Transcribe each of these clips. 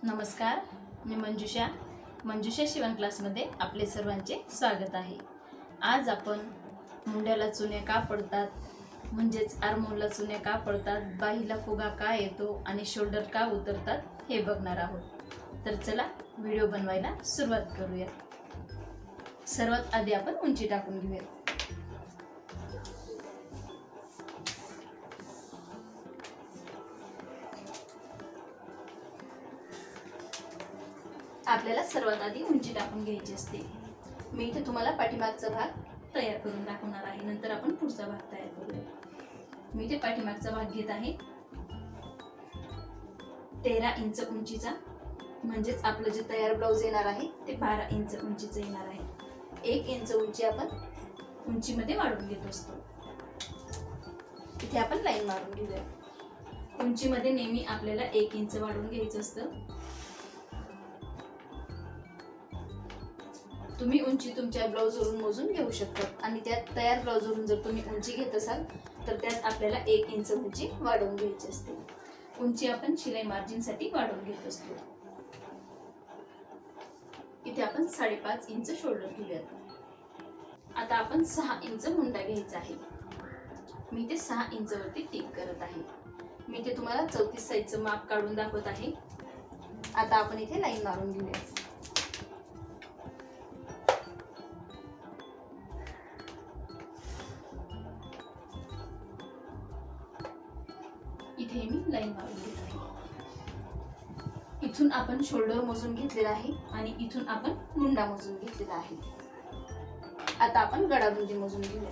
नमस्कार, मी मंजुषा शिवण क्लासमध्ये आपले सर्वांचे स्वागत आहे। आज आपण मुंड्याला चुन्या का पडतात म्हणजेच आर्महोलला चुन्या का पडतात, बाहीला फुगा का येतो आणि शोल्डर का उतरतात हे बघणार आहोत। तर चला व्हिडिओ बनवायला सुरुवात करूया। सर्वात आधी आपण उंची टाकून घेऊया। आपल्याला सर्वात आधी उंची टाकून घ्यायची असते। मी इथे तुम्हाला पाठीमागचा भाग तयार करून दाखवणार आहे, नंतर आपण पुढचा भाग तयार करूया। मी इथे पाठीमागचा भाग घेत आहे 13 इंच उंचीचा, म्हणजेच आपलं जे तयार ब्लाउज येणार आहे ते 12 इंच उंचीचं येणार आहे। 1 इंच उंची आपण उंचीमध्ये वाढवून घेत असतो। इथे आपण लाईन मारून घेऊया। उंचीमध्ये नेहमी आपल्याला 1 इंच वाढवून घ्यायचं असतं। तुम्ही उंची तुमच्या ब्लाउजवरून मोजून घेऊ शकता आणि त्यात तयार ब्लाउजवरून जर तुम्ही उंची घेत असाल तर त्यात आपल्याला 1 इंच उंची वाढवून घ्यायची असते। उंची आपण शिलाई मार्जिनसाठी वाढवून घेत असतो। इथे आपण 5.5 इंच शोल्डर घेऊयात। आता आपण 6 इंच मुंडा घ्यायचा आहे। मी ते 6 इंच वरती टिक करत आहे। मी ते तुम्हाला 34 साईजचं माप काढून दाखवत आहे। आता आपण इथे लाईन मारून घेऊया। इथे मी लाईन मारून घेत आहे। इथून आपण शोल्डर मोजून घेतलेला आहे आणि इथून आपण मुंडा मोजून घेतलेला आहे। आता आपण गडारुंदी मोजून घेऊया।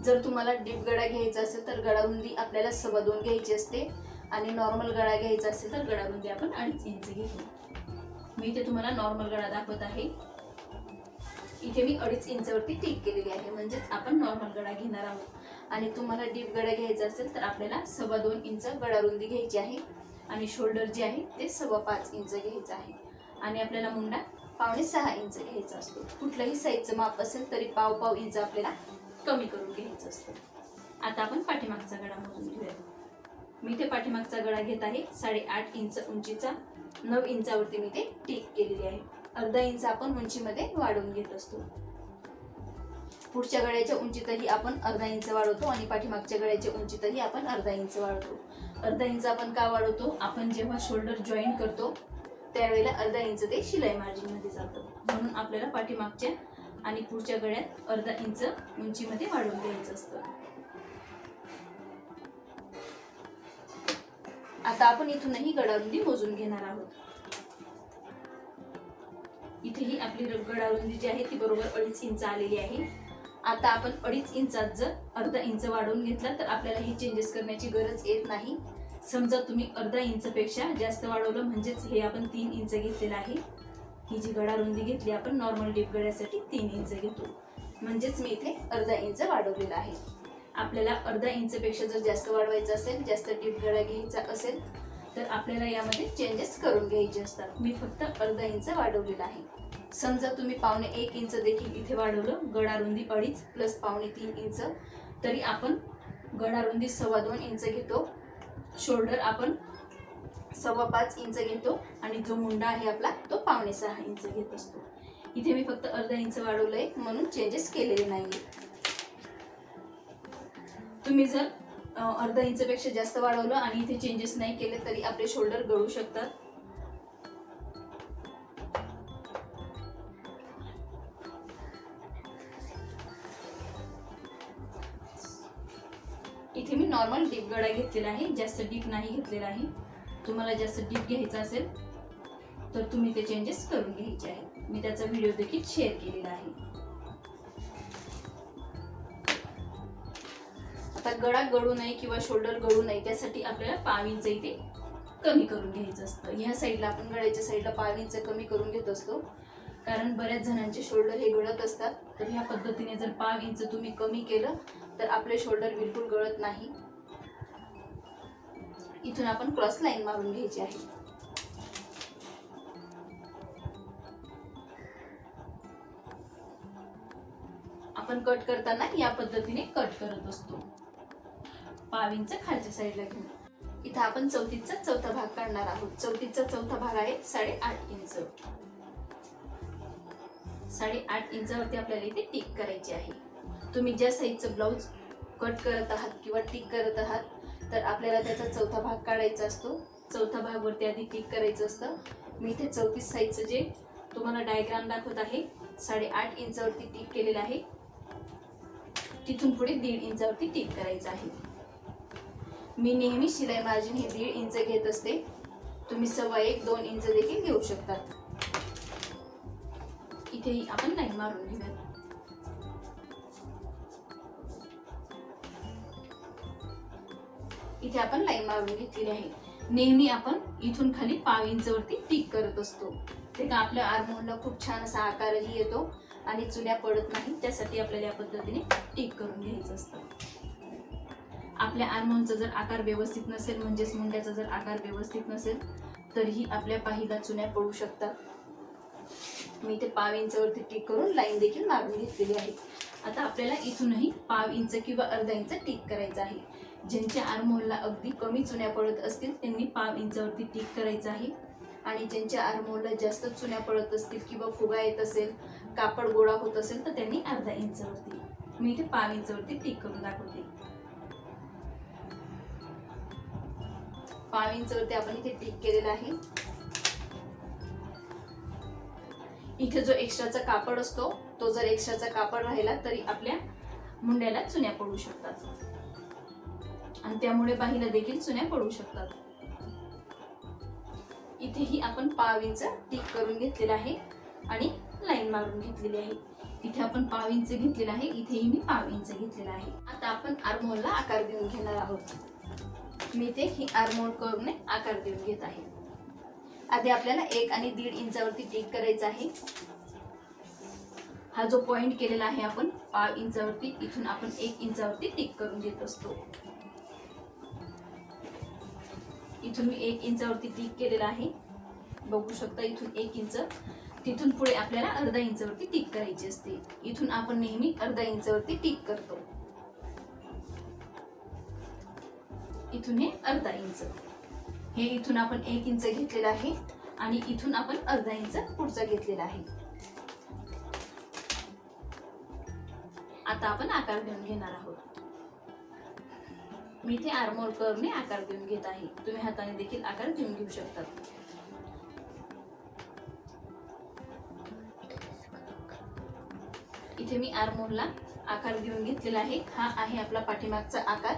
जर तुम्हाला डीप गळा घ्यायचा असेल तर गडारुंदी आपल्याला 2.25 घ्यायची असते आणि नॉर्मल गळा घ्यायचा असेल तर गडारुंदी आपण 2.5 इंच घेतो। मी इथे तुम्हाला नॉर्मल गळा दाखवत आहे। इथे मी 2.5 इंच वरती टिक केलेली आहे, म्हणजेच आपण नॉर्मल गळा घेणार आहोत। आणि तुम्हाला डीप गळा घ्यायचा असेल तर आपल्याला 2.25 इंच गडारुंदी घ्यायची आहे आणि शोल्डर जे आहे ते 5.25 इंच घ्यायचं आहे आणि आपल्याला मुंडा 5.5 इंच घ्यायचा असतो। कुठल्याही साईजचं माप असेल तरी 1.5 इंच आपल्याला कमी करून घ्यायचं असतं। आता आपण पाठीमागचा गळा मोजून घेऊया। मी ते पाठीमागचा गळा घेत आहे 8.5 इंच उंचीचा। 9 इंचावरती मी ते टिक केलेली आहे। अर्धा इंच आपण उंचीमध्ये वाढवून घेत असतो। पुढच्या गळ्याच्या उंचीतही आपण अर्धा इंच वाढवतो आणि पाठीमागच्या गळ्याच्या उंचीतही आपण अर्धा इंच वाढवतो। अर्धा इंच आपण का वाढवतो? आपण जेव्हा शोल्डर जॉईन करतो त्यावेळेला अर्धा इंच ते शिलाई मार्जिन मध्ये जातं, म्हणून आपल्याला पाठीमागच्या आणि पुढच्या गळ्यात अर्धा इंच उंचीमध्ये वाढवून घ्यायचं असतं। आता आपण इथूनही गडारुंदी मोजून घेणार आहोत। इथेही आपली गडारुंदी जी आहे ती बरोबर 2.5 इंच आलेली आहे। आता आपण 2.5 इंचात जर अर्धा इंच वाढवून घेतला तर आपल्याला हे चेंजेस करण्याची गरज येत नाही। समजा तुम्ही अर्धा इंच पेक्षा जास्त वाढवलं, म्हणजेच हे आपण 3 इंच घेतलेलं आहे। ही जी गडारुंदी घेतली आपण नॉर्मल डीप गळ्यासाठी 3 इंच घेतो, म्हणजेच मी इथे अर्धा इंच वाढवलेला आहे। आपल्याला अर्धा इंच पेक्षा जर जास्त वाढवायचं असेल, जास्त डीप गळा घ्यायचा असेल तर आपल्याला यामध्ये चेंजेस करून घ्यायचे असतात। मी फक्त अर्धा इंच वाढवलेला आहे। समजा तुम्ही 1.5 इंच देखील इथे वाढवलं, गडारुंदी 2.5 प्लस 3.5 इंच, तरी आपण गडारुंदी 2.25 इंच घेतो। शोल्डर आपण 5.25 इंच घेतो आणि जो मुंडा आहे आपला तो 5.5 इंच घेत असतो। इथे मी फक्त अर्धा इंच वाढवलंय म्हणून चेंजेस केलेले नाहीये। तुम्ही जर अर्धा इंच पेक्षा जास्त वाढवलं आणि इथे चेंजेस नाही केले तरी आपले शोल्डर गळू शकतात। इथे मी नॉर्मल डीप गळा घेतलेला आहे, जास्त डीप नाही घेतलेला आहे। तुम्हाला जास्त डीप घ्यायचा असेल तर तुम्ही ते चेंजेस करून घ्यायचे आहे। मी त्याचा व्हिडिओ देखील शेअर केलेला आहे। आता गळा गळू नये किंवा शोल्डर गळू नये त्यासाठी आपल्याला 1.5 इंच इथे कमी करून घ्यायचं असतं। ह्या साईडला आपण गळ्याच्या साईडला 1.5 इंच कमी करून घेत असतो, कारण बऱ्याच जणांचे शोल्डर हे गळत असतात। तर ह्या पद्धतीने जर 1.5 इंच तुम्ही कमी केलं तर आपले शोल्डर बिलकुल गळत नाही। इथून आपण क्रॉस लाईन मारून घ्यायची आहे। आपण कट करताना या पद्धतीने कट करत असतो। 1.5 इंच खालच्या साईडला घेऊन इथं आपण चौथीचा चौथा भाग काढणार आहोत. चौथीचा चौथा भाग आहे 8.5 इंच. 8.5 इंचावरती आपल्याला इथे टिक करायची आहे. तुम्ही ज्या साईजचं ब्लाऊज कट करत आहात किंवा टिक करत आहात तर आपल्याला त्याचा चौथा भाग काढायचा असतो. चौथा भाग वरती आधी टिक करायचं असतं. मी इथे 34 साईजचं जे तुम्हाला डायग्राम दाखवत आहे 8.5 इंचावरती टिक केलेलं आहे. तिथून पुढे 1.5 इंचावरती टिक करायचं आहे. मी नेहमी शिलाई मार्जिन हे 1.5 इंच घेत असते. तुम्ही 1.25-2 इंच देखील घेऊ शकतात. इथेही आपण लाईन मारून घेऊया. इथे आपण लाईन मारून घेतलेली आहे. नेहमी आपण इथून खाली 1/2 इंचावरती टिक करत असतो. ते का आपल्या आर्महोलला खूप छान असा आकारही येतो आणि चुन्या पडत नाही. त्यासाठी आपल्याला या पद्धतीने टिक करून घ्यायचं असतं. आपल्या आर्महोलचा जर आकार व्यवस्थित नसेल म्हणजेच मुंड्याचा जर आकार व्यवस्थित नसेल तरीही आपल्या पाहीला चुन्या पडू शकतात. मी इथे 1/2 इंचावरती टिक करून लाईन देखील मारून घेतलेली आहे. आता आपल्याला इथूनही 1/2 इंच किंवा अर्धा इंच टिक करायचं आहे. ज्यांच्या आर्महोलला अगदी कमी चुन्या पडत असतील त्यांनी 1/2 इंचावरती टिक करायचं आहे. आणि ज्यांच्या आर्महोलला जास्त चुन्या पडत असतील किंवा फुगा येत असेल, कापड गोळा होत असेल तर त्यांनी अर्धा इंचावरती. मी इथे 1/2 इंचावरती टिक करून दाखवते. 1/2 इंचावरती आपण इथे टिक केलेला आहे. इथे जो एक्स्ट्राचा कापड असतो तो जर एक्स्ट्राचा कापड राहिला तरी आपल्या मुंड्याला चुन्या पडू शकतात आणि त्यामुळे बाहीला देखील चुन्या पडू शकतात. इथेही आपण 1/2 इंच टिक करून घेतलेला आहे आणि लाईन मारून घेतलेली आहे. इथे आपण 1/2 इंच घेतलेला आहे. इथेही मी 1/2 इंच घेतलेला आहे. आता आपण आर्महोलला आकार देऊन घेणार आहोत. मी इथे ही आर्महोल कर्वने आकार देऊन घेत आहे. आधी आपल्याला 1 आणि 1.5 इंचावरती टिक करायचा आहे. हा जो पॉइंट केलेला आहे आपण 1/2 इंचावरती, इथून आपण 1 इंचावरती टिक करून घेत असतो. इथून मी 1 इंचावरती टिक केलेला आहे. बघू शकता इथून 1 इंच. तिथून पुढे आपल्याला अर्धा इंचावरती टिक करायची असते. इथून आपण नेहमी अर्धा इंचावरती टिक करतो. इथून हे अर्धा इंच. हे इथून आपण 1 इंच घेतलेला आहे आणि इथून आपण अर्धा इंच पुढचा घेतलेला आहे. आता आपण आकार देऊन घेणार आहोत. मी इथे आर्महोल कर्वने आकार देऊन घेत आहे. तुम्ही हाताने देखील आकार देऊन घेऊ शकता. इथे मी आर्महोलला आकार देऊन घेतलेला आहे. हा आहे आपला पाठीमागचा आकार.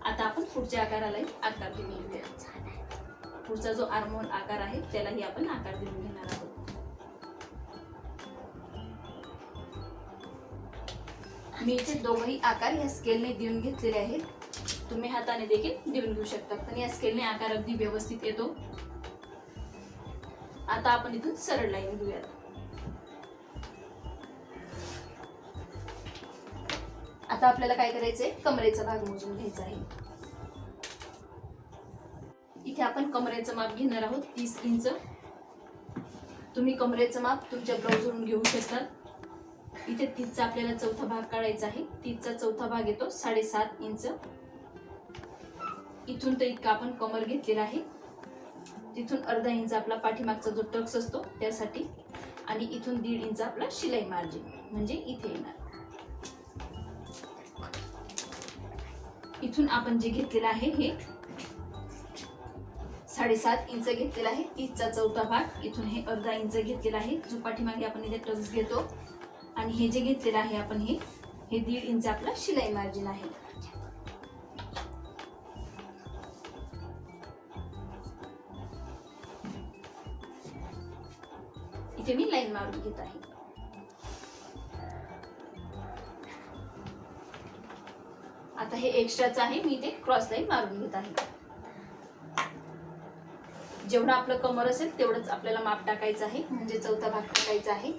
आता आपण पुढच्या आकाराला आकार देऊन घेऊया. पुढचा जो आर्महोल आकार आहे त्यालाही आपण आकार देऊन घेणार आहोत. मी इथे दोघही आकार या स्केलने देऊन घेतलेले आहेत. तुम्ही हाताने देखील देऊन घेऊ शकता, पण या स्केलने आकार अगदी व्यवस्थित येतो. आता आपण इथून सरळ लाईन घेऊयात. आता आपल्याला काय करायचंय, कमरेचा भाग मोजून घ्यायचा आहे. इथे आपण कमरेचं माप घेणार आहोत 30 इंच. तुम्ही कमरेचं माप तुमच्या ब्लाऊजवरून घेऊ शकता. इथे 30चा आपल्याला चौथा भाग काढायचा आहे. 30चा चौथा भाग येतो 7.5 इंच. इथून तर इतका आपण कमर घेतलेला आहे. तिथून अर्धा इंच आपला पाठीमागचा जो टक्स असतो त्यासाठी आणि इथून 1.5 इंच आपला शिलाई मार्जिन म्हणजे इथे येणार. इथून आपण जे घेतलेलं आहे हे 7.5 इंच घेतलेला आहे. 30चा चौथा भाग. इथून हे अर्धा इंच घेतलेला आहे जो पाठीमागे आपण इथे टक्स घेतो आणि हे जे घेतलेलं आहे आपण हे 1.5 इंच आपला शिलाई मार्जिन आहे. इथे मी लाईन मारून घेत आहे. आता हे एक्स्ट्राच आहे, मी इथे क्रॉस लाईन मारून घेत आहे. जेवढं आपलं कमर असेल तेवढंच आपल्याला माप टाकायचं आहे, म्हणजे चौथा भाग टाकायचा आहे.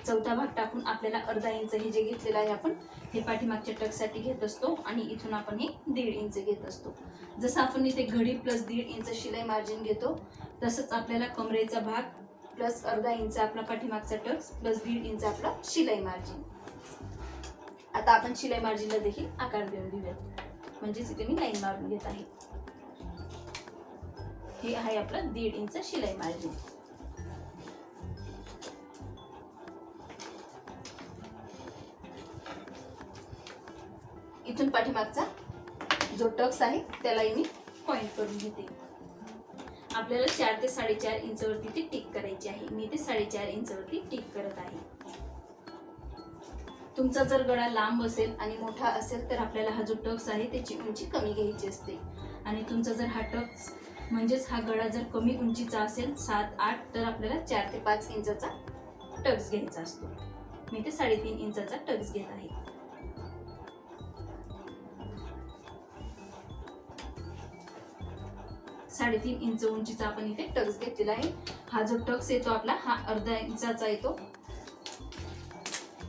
चौथा भाग टाकून आपल्याला अर्धा इंच हे जे घेतलेलं आहे आपण हे पाठीमागच्या टक्ससाठी घेत असतो आणि इथून आपण हे 1.5 इंच घेत असतो. जसं आपण इथे घडी प्लस 1.5 इंच शिलाई मार्जिन घेतो तसंच आपल्याला कमरेचा भाग प्लस अर्धा इंच आपला पाठीमागचा टक्स प्लस 1.5 इंच आपला शिलाई मार्जिन. आता आपण शिलाई मार्जिनला देखील आकार देऊन घेऊयात. म्हणजेच इथे मी लाईन मारून घेत आहे. हे आहे आपलं 1.5 इंच शिलाई मार्जिन. इथून पाठीमागचा जो टक्स आहे त्यालाही मी पॉइंट करून घेते. आपल्याला 4 ते 4.5 इंच वरती ते टिक करायची आहे. मी ते 4.5 इंच वरती टिक करत आहे. तुमचा जर गळा लांब असेल आणि मोठा असेल तर आपल्याला हा जो टक्स आहे त्याची उंची कमी घ्यायची असते. आणि तुमचा जर हा टक्स म्हणजेच हा गळा जर कमी उंचीचा असेल 7-8 तर आपल्याला 4 ते 5 इंचाचा टक्स घ्यायचा असतो. मी ते 3.5 इंचाचा टक्स घेत आहे. साडेतीन इंच उंचीचा आपण इथे टक्स घेतलेला आहे. हा जो टक्स येतो आपला हा अर्धा इंचाचा येतो.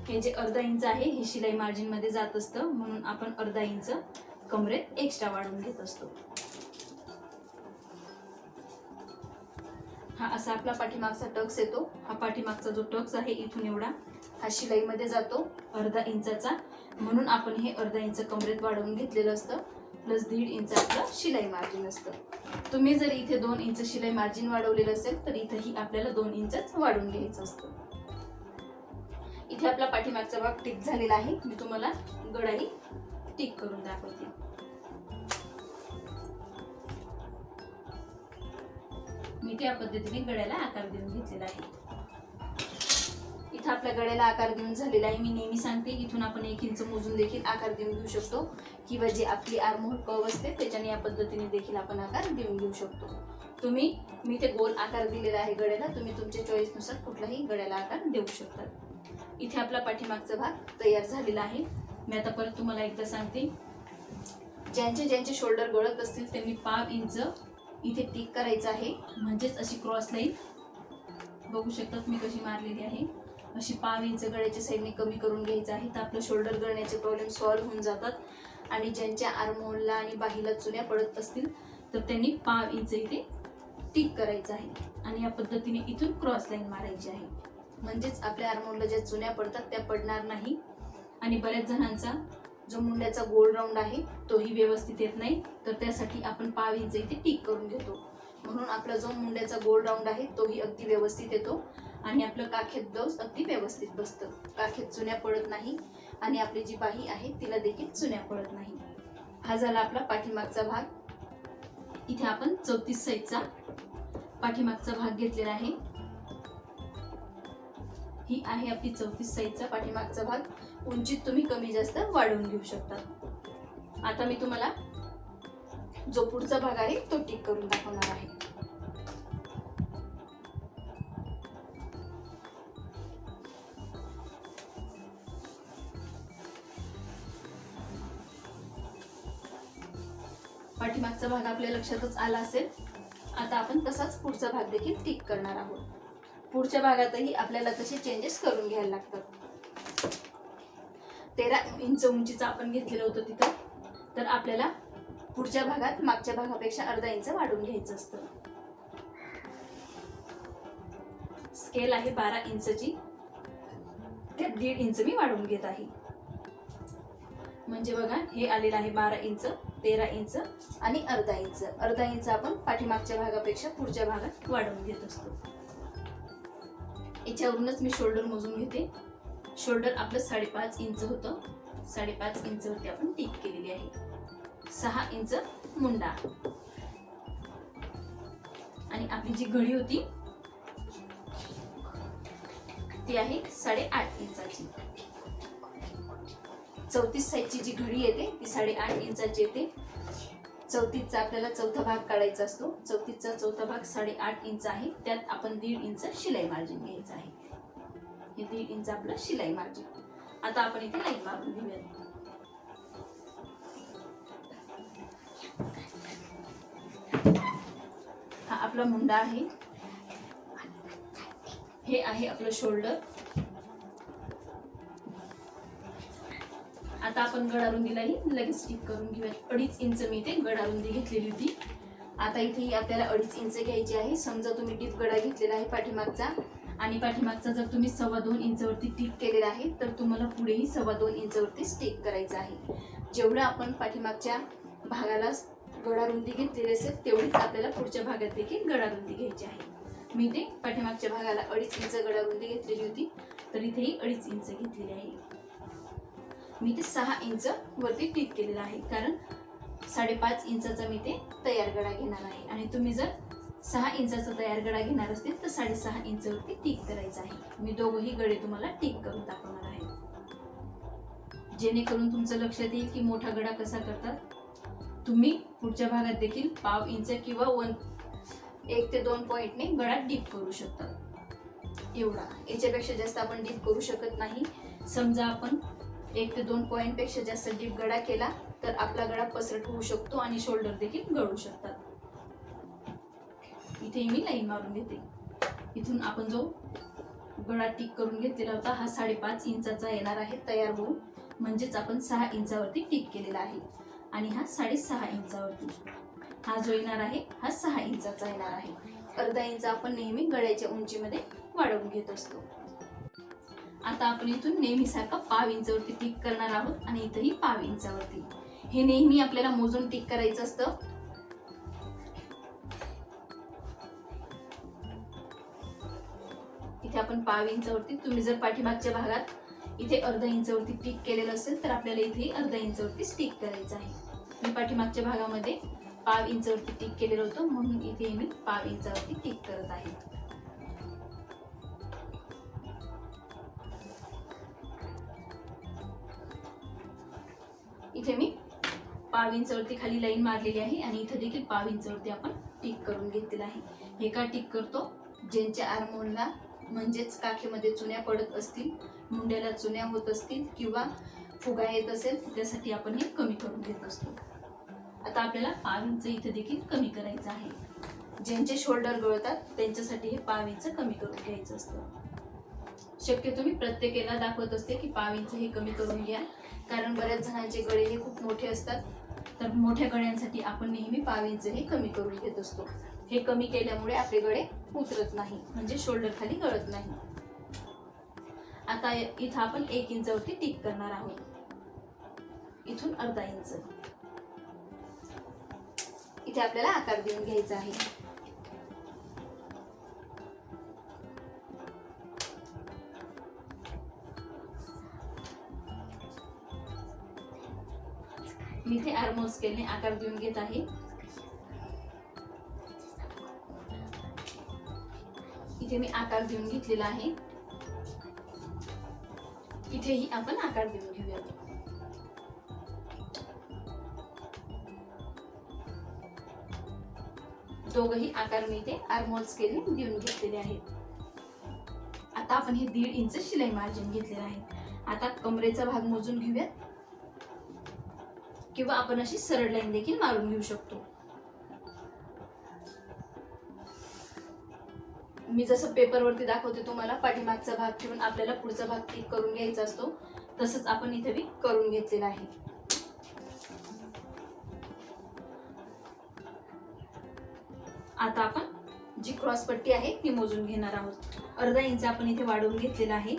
हे जे अर्धा इंच आहे हे शिलाई मार्जिन मध्ये जात असतं, म्हणून आपण अर्धा इंच कमरेत एक्स्ट्रा वाढवून घेत असतो. हा असा आपला पाठीमागचा टक्स येतो. हा पाठीमागचा जो टक्स आहे इथून एवढा हा शिलाई मध्ये जातो अर्धा इंचाचा, म्हणून आपण हे अर्धा इंच कमरेत वाढवून घेतलेलं असतं. प्लस 1.5 इंच आपलं शिलाई मार्जिन असतं. तुम्ही जर इथे 2 इंच शिलाई मार्जिन वाढवलेलं असेल तर इथेही आपल्याला 2 इंचच वाढवून घ्यायचं असतं. इथे आपला पाठीमागचा भाग टिक झालेला आहे. मी तुम्हाला गळाही टिक करून दाखवते. मी त्या पद्धतीने गळ्याला आकार देऊन घेतलेला आहे. इथं आपल्या गळ्याला आकार देऊन झालेला आहे. मी नेहमी सांगते इथून आपण 1 इंच मोजून देखील आकार देऊन घेऊ शकतो, किंवा जे आपली आर्महोल कर्व असते त्याच्याने या पद्धतीने देखील आपण आकार देऊन घेऊ शकतो. मी ते गोल आकार दिलेला आहे गळ्याला. तुम्ही तुमच्या चॉईसनुसार कुठलाही गळ्याला आकार देऊ शकता. इथे आपला पाठीमागचा भाग तयार झालेला आहे. मी आता परत तुम्हाला एकदा सांगते, ज्यांचे शोल्डर गळत असतील त्यांनी 5 इंच इथे टिक करायचं आहे. म्हणजेच अशी क्रॉस लाईन बघू शकतात मी कशी मारलेली आहे. अशी 5 इंच गळ्याच्या साईडने कमी करून घ्यायचं आहे. तर आपलं शोल्डर गळण्याचे प्रॉब्लेम सॉल्व्ह होऊन जातात. आणि ज्यांच्या आर्महोलला आणि बाहीला चुन्या पडत असतील तर त्यांनी 5 इंच इथे टिक करायचं आहे. आणि या पद्धतीने इथून क्रॉस लाईन मारायची आहे. म्हणजेच आपल्या आर्महोलला ज्या चुन्या पडतात त्या पडणार नाही. आणि बऱ्याच जणांचा जो मुंड्याचा गोल राऊंड आहे तोही व्यवस्थित येत नाही, तर त्यासाठी आपण 5 इंच इथे टिक करून घेतो. म्हणून आपला जो मुंड्याचा गोल राऊंड आहे तोही अगदी व्यवस्थित येतो. आणि आपलं काखेत ब्लाऊज अगदी व्यवस्थित बसतं. काखेत चुन्या पडत नाही आणि आपली जी बाही आहे तिला देखील चुन्या पडत नाही. हा झाला आपला पाठीमागचा भाग. इथे आपण 34 साईजचा पाठीमागचा भाग घेतलेला आहे. ही आहे आपली 34 साईजचा पाठीमागचा भाग. उंचीत तुम्ही कमी जास्त वाढवून घेऊ शकता. आता मी तुम्हाला जो पुढचा भाग आहे तो टिक करून दाखवणार आहे. पाठीमागचा भाग आपल्या लक्षातच आला असेल. आता आपण तसाच पुढचा भाग देखील टिक करणार आहोत. पुढच्या भागातही आपल्याला तसे चेंजेस करून घ्यायला लागतात. 13 इंच उंचीचा आपण घेतलेलं होतं तिथं, तर आपल्याला पुढच्या भागात मागच्या भागापेक्षा अर्धा इंच वाढवून घ्यायचं असतं. स्केल आहे 12 इंचची, त्यात 1.5 इंच मी वाढवून घेत आहे. म्हणजे बघा हे आलेलं आहे 12 इंच, 13 इंच आणि अर्धा इंच. अर्धा इंच आपण पाठीमागच्या भागापेक्षा पुढच्या भागात वाढवून घेत असतो. याच्यावरूनच मी शोल्डर मोजून घेते. शोल्डर आपलं 5.5 इंच होतं. 5.5 इंच वरती आपण टिक केलेली आहे. 6 इंच मुंडा आणि आपली जी घडी होती ती आहे 8.5 इंचाची. 34 साईजची जी घडी येते ती 8.5 इंचाची येते. 34चा आपल्याला चौथा भाग काढायचा असतो. 34चा चौथा भाग 8.5 इंच आहे. त्यात आपण 1.5 इंच शिलाई मार्जिन घ्यायचं आहे. हे 1.5 इंच आपलं शिलाई मार्जिन. आता आपण इथे लाईन मारून घेऊयात. हा आपला मुंडा आहे. हे आहे आपलं शोल्डर. आता आपण गळारुंदीलाही लगेच टिक करून घेऊयात. 2.5 इंच मी इथे गळारुंदी घेतलेली होती. आता इथेही आपल्याला 2.5 इंच घ्यायची आहे. समजा तुम्ही टिप गळा घेतलेला आहे पाठीमागचा, आणि पाठीमागचा जर तुम्ही 2.25 इंच वरती टिक केलेला आहे तर तुम्हाला पुढेही 2.25 इंच वरती टिक करायचं आहे. जेवढं आपण पाठीमागच्या भागाला गळा रुंदी घेतलेली असेल तेवढीच आपल्याला पुढच्या भागात देखील गळा रुंदी घ्यायची आहे. मी इथे पाठीमागच्या भागाला 2.5 इंच गळा रुंदी घेतलेली होती, तर इथेही 2.5 इंच घेतलेली आहे. मी इथे 6 इंच वरती टिक केलेला आहे, कारण 5.5 इंचाचा मी ते तयार गळा घेणार आहे. आणि तुम्ही जर 6 इंचाचा तयार गळा घेणार असतील तर 6.5 इंच वरती टिक करायचं आहे. मी दोघंही गळे तुम्हाला टिक करून दाखवणार आहे, जेणेकरून तुमचं लक्षात येईल की मोठा गळा कसा करतात. तुम्ही पुढच्या भागात देखील 1/2 इंच किंवा 1 ते 2 पॉइंटने गळा डीप करू शकता. एवढा, याच्यापेक्षा जास्त आपण डीप करू शकत नाही. समजा आपण 1 ते 2 पॉइंट पेक्षा जास्त डीप गळा केला तर आपला गळा पसरट होऊ शकतो आणि शोल्डर देखील गळू शकतात. इथे मी लाईन मारून घेते. इथून आपण जो गळा टिक करून घेतलेला होता हा 5.5 इंचाचा येणार आहे तयार होऊन, म्हणजेच आपण 6 इंचावरती टिक केलेला आहे. आणि हा 6.5 इंचावरती हा जो येणार आहे हा 6 इंचाचा येणार आहे. अर्धा इंच आपण नेहमी गळ्याच्या उंचीमध्ये वाढवून घेत असतो. आता आपण इथून नेहमीसारखं 1/2 इंचावरती टिक करणार आहोत आणि इथेही 1/2 इंचावरती. हे नेहमी आपल्याला मोजून टिक करायचं असतं. इथे आपण 1/2 इंचावरती, तुम्ही जर पाठीमागच्या भागात इथे अर्धा इंचावरती टिक केलेलं असेल तर आपल्याला इथे अर्धा इंचावरती टिक करायचं आहे. मी पाठीमागच्या भागामध्ये 1/2 इंचावरती टिक केलेलं होतं, म्हणून इथे मी 1/2 इंचावरती टिक करत आहे. इथे मी 1/2 इंचावरती खाली लाईन मारलेली आहे आणि इथे देखील 1/2 इंचावरती आपण टिक करून घेतलेलं आहे. हे का टिक करतो? ज्यांच्या आर्महोलला म्हणजेच काखेमध्ये चुन्या पडत असतील, मुंड्याला चुन्या होत असतील किंवा फुगा येत असेल, त्यासाठी आपण हे कमी करून घेत असतो. आता आपल्याला 1/2 इंच इथे देखील कमी करायचं आहे. ज्यांचे शोल्डर गळतात त्यांच्यासाठी हे 1/2 इंच कमी करून घ्यायचं असतं. शक्यतो मी प्रत्येकाला दाखवत असते की 1/2 इंच हे कमी करून घ्या, कारण बऱ्याच जणांचे गळे हे खूप मोठे असतात. तर मोठ्या गळ्यांसाठी आपण नेहमी 1/2 इंच हे कमी करून घेत असतो. हे कमी केल्यामुळे आपले गळे उतरत नाही, म्हणजे शोल्डर खाली गळत नाही. आता इथं आपण 1 इंचावरती टिक करणार आहोत. इथून अर्धा इंच इथे आपल्याला आकार देऊन घ्यायचा आहे. मी इथे आर्महोल स्केलने आकार देऊन घेत आहे. इथे मी आकार देऊन घेतलेला आहे. इथेही आपण आकार देऊन घेऊया. दोघही आकार मी इथे आर्महोल स्केलने देऊन घेतलेले आहेत. आता आपण हे 1.5 इंच शिलाई मार्जिन घेतलेलं आहे. आता कमरेचा भाग मोजून घेऊयात, किंवा आपण अशी सरळ लाईन देखील मारून घेऊ शकतो. मी जसं पेपरवरती दाखवते तुम्हाला, पाठीमागचा भाग ठेवून आपल्याला पुढचा भाग टिक करून घ्यायचा असतो, तसंच आपण इथे बी करून घेतलेला आहे. आता आपण जी क्रॉस पट्टी आहे ती मोजून घेणार आहोत. अर्धा इंच आपण इथे वाढवून घेतलेला आहे.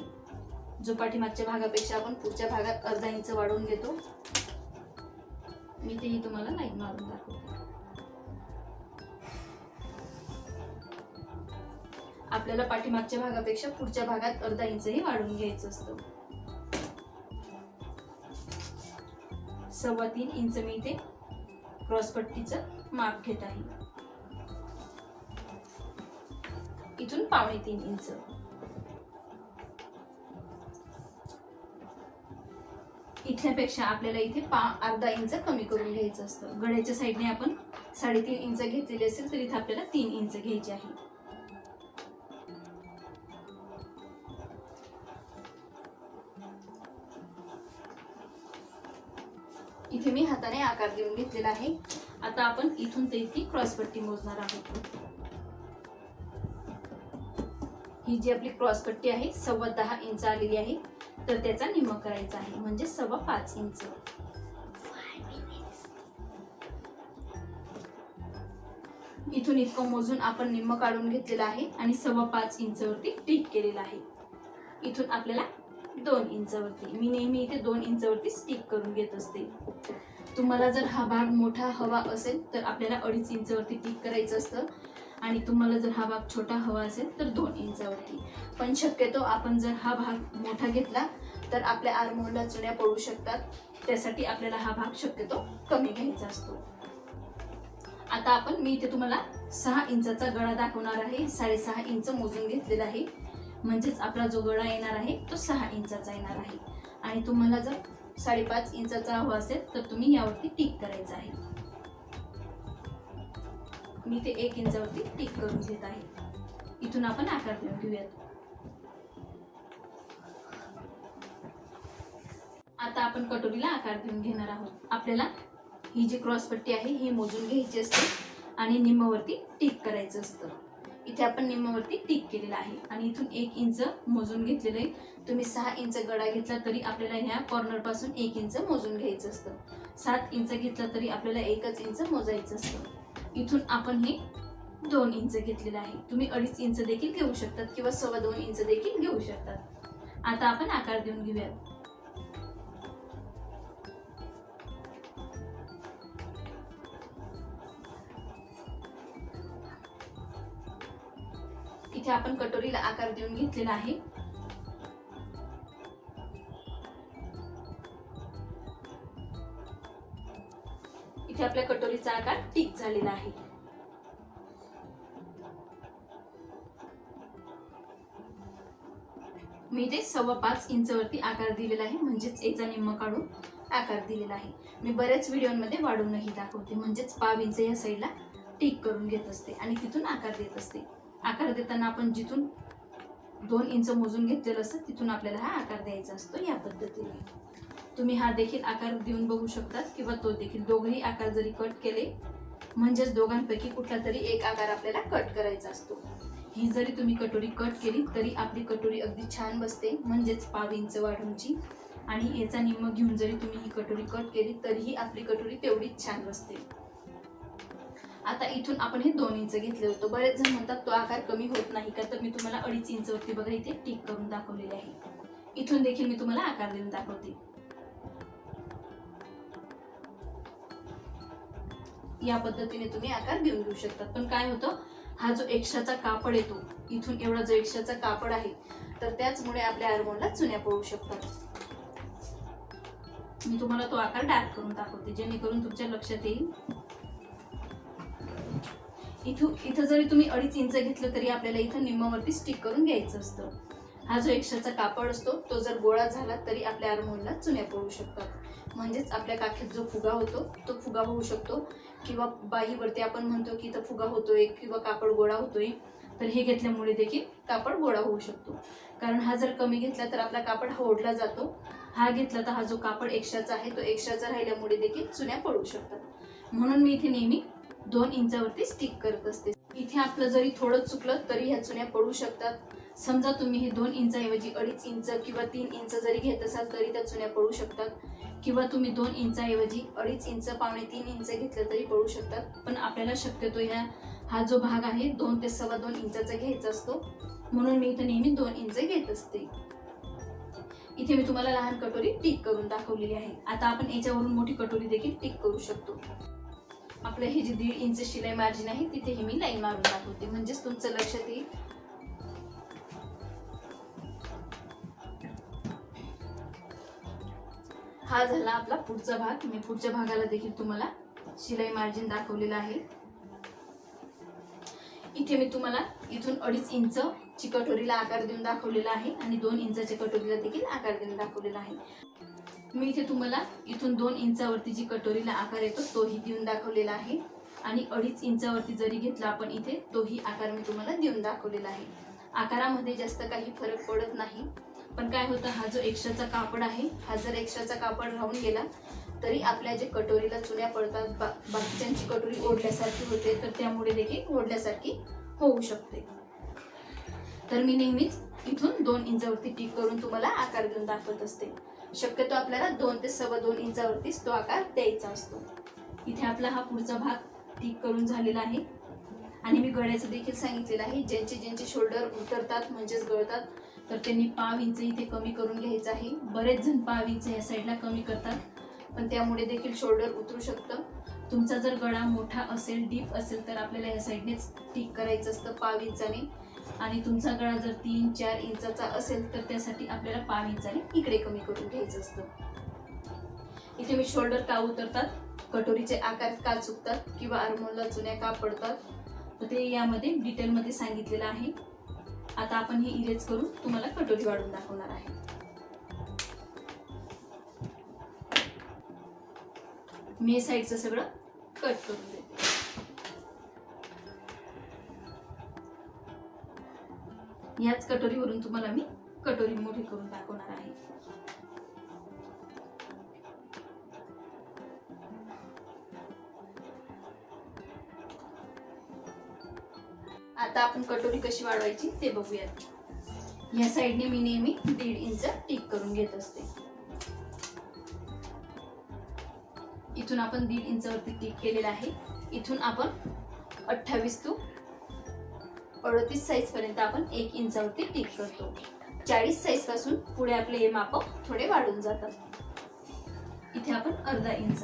जो पाठीमागच्या भागापेक्षा आपण पुढच्या भागात अर्धा इंच वाढवून घेतो. मी तेही तुम्हाला लाईन मारून दाखवते. आपल्याला पाठीमागच्या भागापेक्षा पुढच्या भागात अर्धा इंचही वाढवून घ्यायचं असतं. 3.25 इंच मी इथे क्रॉस पट्टीचं माप घेत आहे. इथून 2.25 इंच. इथल्यापेक्षा आपल्याला इथे अर्धा इंच कमी करून घ्यायचं असतं. गळ्याच्या साईडने आपण 3.5 इंच घेतलेले असेल तर इथे आपल्याला 3 इंच घ्यायचे आहे. इथे मी हाताने आकार देऊन घेतलेला आहे. आता आपण इथून ते इथे क्रॉस पट्टी मोजणार आहोत. ही जी आपली क्रॉस पट्टी आहे 10.25 इंच आलेली आहे, तर त्याचा निम्म करायचा आहे, म्हणजे 5.25 इंच. इथून इतकं मोजून आपण निम्म काढून घेतलेलं आहे आणि 5.25 इंचवरती टिक केलेला आहे. इथून आपल्याला 2 इंचवरती, मी नेहमी इथे 2 इंचवरती स्टिक करून घेत असते. तुम्हाला जर हा भाग मोठा हवा असेल तर आपल्याला 2.5 इंचावरती टिक करायचं असतं, आणि तुम्हाला जर हा भाग छोटा हवा असेल तर 2 इंचावरती. पण शक्यतो आपण जर हा भाग मोठा घेतला तर आपल्या आर्महोलला चुन्या पडू शकतात, त्यासाठी आपल्याला हा भाग शक्यतो कमी घ्यायचा असतो. आता मी इथे तुम्हाला 6 इंचाचा गळा दाखवणार आहे. 6.5 इंच मोजून घेतलेला आहे, म्हणजेच आपला जो गळा येणार आहे तो 6 इंचाचा येणार आहे. आणि तुम्हाला जर 5.5 इंचाचा हवा असेल तर तुम्ही यावरती टिक करायचं आहे. मी ते 1 इंचावरती टिक करून घेत आहे. इथून आपण आकार देऊन घेऊयात. आता आपण कटोरीला आकार देऊन घेणार आहोत. आपल्याला ही जी क्रॉस पट्टी आहे ही मोजून घ्यायची असते आणि निम्मवरती टिक करायचं असतं. इथे आपण निम्मवरती टिक केलेला आहे आणि इथून 1 इंच मोजून घेतलेलं आहे. तुम्ही 6 इंच गळा घेतला तरी आपल्याला ह्या कॉर्नर पासून 1 इंच मोजून घ्यायचं असतं. 7 इंच घेतला तरी आपल्याला 1च इंच मोजायचं असतं. इथून आपण हे 2 इंच घेतलेलं आहे. तुम्ही 2.5 इंच देखील घेऊ शकतात किंवा 2.25 इंच देखील घेऊ शकतात. आता आपण आकार देऊन घेऊयात. इथे आपण कटोरीला आकार देऊन घेतलेला आहे. इथे आपल्या कटोरीचा आकार टिक झालेला आहे. मी इथे 5.25 इंचवरती आकार दिलेला आहे, म्हणजेच याचा निम्म काढून आकार दिलेला आहे. मी बऱ्याच व्हिडिओमध्ये वाढवूनही दाखवते, म्हणजेच 5 इंच या साईडला टिक करून घेत असते आणि तिथून आकार देत असते. आकार देताना आपण जिथून 2 इंच मोजून घेतलेलं असतं तिथून आपल्याला हा आकार द्यायचा असतो. या पद्धतीने तुम्ही हा देखील आकार देऊन बघू शकतात किंवा तो देखील. दोघेही आकार जरी कट केले म्हणजेच दोघांपैकी कुठला तरी एक आकार आपल्याला कट करायचा असतो. ही जरी तुम्ही कटोरी कट केली तरी आपली कटोरी अगदी छान बसते, म्हणजेच 5 इंच वाढूनची. आणि याचा निम्म घेऊन जरी तुम्ही ही कटोरी कट केली तरीही आपली कटोरी तेवढीच छान बसते. आता इथून आपण हे 2 इंच घेतले होतं. बरेच जण म्हणतात तो आकार कमी होत नाही का, तर मी तुम्हाला 2.5 इंचवरती बघा इथे टिक करून दाखवलेले आहे. इथून देखील मी तुम्हाला आकार देऊन दाखवते. या पद्धतीने तुम्ही आकार देऊन घेऊ शकतात. पण काय होतं, हा जो एक्स्ट्राचा कापड येतो इथून एवढा जो एक्स्ट्राचा कापड आहे तर त्याचमुळे आपल्या आर्महोलला चुन्या पडू शकतात. मी तुम्हाला तो आकार डार्क करून दाखवते जेणेकरून तुमच्या लक्षात येईल. इथं जरी तुम्ही 2.5 इंच घेतलं तरी आपल्याला इथं निम्मवरती स्टिक करून घ्यायचं असतं. हा जो एक्स्ट्राचा कापड असतो तो जर गोळा झाला तरी आपल्या आर्महोलला चुन्या पडू शकतात. म्हणजेच आपल्या काखेत जो फुगा होतो तो फुगा होऊ शकतो किंवा बाहीवरती आपण म्हणतो की इथं फुगा होतोय किंवा कापड गोळा होतोय, तर हे घेतल्यामुळे देखील कापड गोळा होऊ शकतो. कारण हा जर कमी घेतला तर आपला कापड हा ओढला जातो. हा घेतला तर हा जो कापड एक्स्ट्राचा आहे तो एक्स्ट्राचा राहिल्यामुळे देखील चुन्या पडू शकतात. म्हणून मी इथे नेहमी 2 इंचावरती स्टिक करत असते. इथे आपलं जरी थोडं चुकलं तरी ह्या चुन्या पडू शकतात. समजा तुम्ही हे 2 इंचाऐवजी 2.5 इंच किंवा 3 इंच जरी घेत असाल तरी त्या चुन्या पडू शकतात. किंवा तुम्ही 2 इंचाऐवजी 2.5 इंच, 2.25 इंच घेतलं तरी पडू शकतात. पण आपल्याला शक्यतो हा जो भाग आहे 2 ते 2.25 इंचाचा घ्यायचा असतो. म्हणून मी इथे नेहमी 2 इंच घेत असते. इथे मी तुम्हाला लहान कटोरी टिक करून दाखवलेली आहे. आता आपण याच्यावरून मोठी कटोरी देखील टिक करू शकतो. आपलं हे जे 1.5 इंच शिलाई मार्जिन आहे तिथे हे मी लाईन मारून दाखवते, म्हणजेच तुमचं लक्षात येईल. हा झाला आपला पुढचा भाग. मी पुढच्या भागाला देखील तुम्हाला शिलाई मार्जिन दाखवलेला आहे. इथे मी तुम्हाला इथून 2.5 इंच ची कटोरीला आकार देऊन दाखवलेला आहे आणि 2 इंचाच्या कटोरीला देखील आकार देऊन दाखवलेला आहे. मी इथे तुम्हाला इथून 2 इंचावरती जी कटोरीला आकार येतो तोही देऊन दाखवलेला आहे आणि 2.5 इंचावरती जरी घेतला आपण इथे तोही आकार मी तुम्हाला देऊन दाखवलेला आहे. आकारामध्ये जास्त काही फरक पडत नाही. पण काय होतं, हा जो एक्स्ट्राचा कापड आहे हा जर एक्स्ट्राचा कापड राहून गेला तरी आपल्या जे कटोरीला चुन्या पडतात, बाकीच्यांची कटोरी ओढल्यासारखी होते, तर त्यामुळे देखील ओढल्यासारखी होऊ शकते. तर मी नेहमीच इथून 2 इंचावरती टिक करून तुम्हाला आकार देऊन दाखवत असते. शक्यतो आपल्याला 2 ते 2.25 इंचावरतीच तो आकार द्यायचा असतो. इथे आपला हा पुढचा भाग टिक करून झालेला आहे आणि मी गळ्याचं देखील सांगितलेलं आहे. ज्यांचे शोल्डर उतरतात म्हणजेच गळतात तर त्यांनी 5 इंच इथे कमी करून घ्यायचं आहे. बरेच जण 5 इंच या साईडला कमी करतात, पण त्यामुळे देखील शोल्डर उतरू शकतं. तुमचा जर गळा मोठा असेल, डीप असेल, तर आपल्याला या साईडनेच टिक करायचं असतं 5 इंचाने. आणि तुमचा गळा जर 3-4 इंचाचा असेल तर त्यासाठी आपल्याला 5 इंचाने इकडे कमी करून घ्यायचं असतं. इथे मी शोल्डर का उतरतात, कटोरीचे आकार का चुकतात किंवा आर्महोलला चुन्या का पडतात, तर ते यामध्ये डिटेलमध्ये सांगितलेलं आहे. आता आपण हे इरेज करून तुम्हाला कटोरी वाढून दाखवणार आहे. मी साईडचं सगळं कट करून देते. याच कटोरीवरून तुम्हाला मी कटोरी मोठी करून दाखवणार आहे. आता आपण कटोरी कशी वाढवायची ते बघूयात. या साईडने मी नेहमी 1.5 इंच टिक करून घेत असते. इथून आपण 1.5 इंचावरती टिक केलेला आहे. इथून आपण 28 to 38 साईज पर्यंत आपण 1 इंचावरती टिक करतो. 40 साईज पासून पुढे आपले हे माप थोडे वाढून जातात. इथे आपण अर्धा इंच.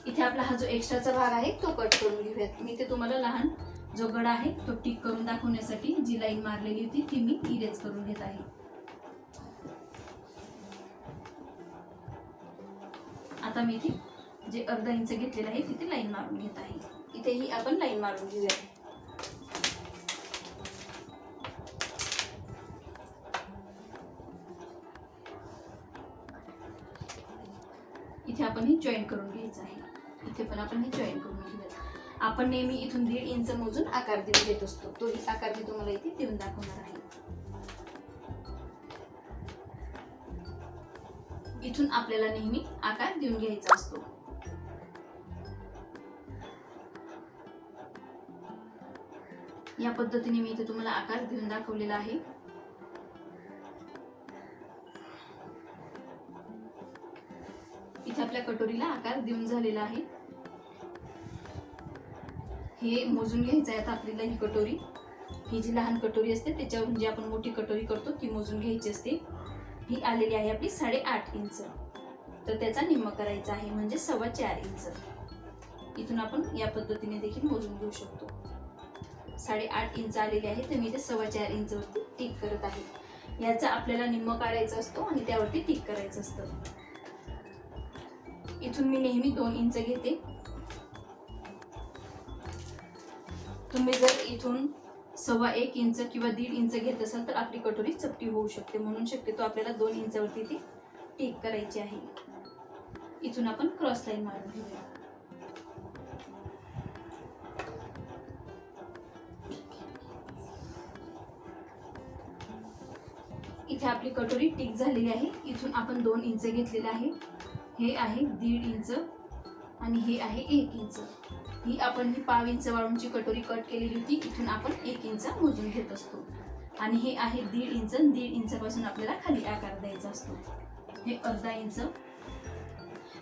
इथे आपला हा जो एक्स्ट्राचा भाग आहे तो कट करून घेऊयात. मी ते तुम्हाला लहान जो गळा आहे तो टिक करून दाखवण्यासाठी जी लाईन मारलेली होती ती मी इरेज करून घेत आहे. आता मी इथे जे अर्धा इंच घेतलेलं आहे तिथे लाईन मारून घेत आहे. इथेही आपण लाईन मारून घेऊया. इथे आपण हे जॉईन करून घ्यायचं आहे. इथे पण आपण हे जॉईन करून घेऊया. आपण नेहमी इथून 1.5 इंच मोजून आकार देत असतो. तोही आकार मी तुम्हाला इथे देऊन दाखवणार आहे. इथून आपल्याला नेहमी आकार देऊन घ्यायचा असतो. या पद्धतीने मी इथे तुम्हाला आकार देऊन दाखवलेला आहे. इथे आपल्या कटोरीला आकार देऊन झालेला आहे. हे मोजून घ्यायचं आहे आता आपल्याला. ही कटोरी, ही जी लहान कटोरी असते त्याच्यावरून जी आपण मोठी कटोरी करतो ती मोजून घ्यायची असते. ही आलेली आहे आपली 8.5 इंच. तर त्याचा निम्मा करायचा आहे म्हणजे 4.25 इंच. इथून आपण या पद्धतीने देखील मोजून घेऊ शकतो. 8.5 इंच आलेली आहे तर मी ते 4.25 इंच वरती टिक करत आहे. याचा आपल्याला निम्मा काढायचा असतो आणि त्यावरती टिक करायचं असतं. इथून मी नेहमी 2 इंच घेते. तुम्ही जर इथून 1.25 इंच किंवा 1.5 इंच घेत असाल तर आपली कटोरी चपटी होऊ शकते. म्हणून शक्यतो आपल्याला 2 इंचावरती ती टिक करायची आहे. इथून आपण क्रॉस लाईन मारून घेऊया. इथे आपली कटोरी टिक झालेली आहे. इथून आपण 2 इंच घेतलेले आहे. हे आहे 1.5 इंच आणि हे आहे 1 इंच. ही आपण 5 इंच वाळूंची कटोरी कट केलेली होती. इथून आपण 1 इंच मोजून घेत असतो. आणि हे आहे 1.5 इंच. 1.5 इंचापासून आपल्याला खाली आकार द्यायचा असतो. हे अर्धा इंच.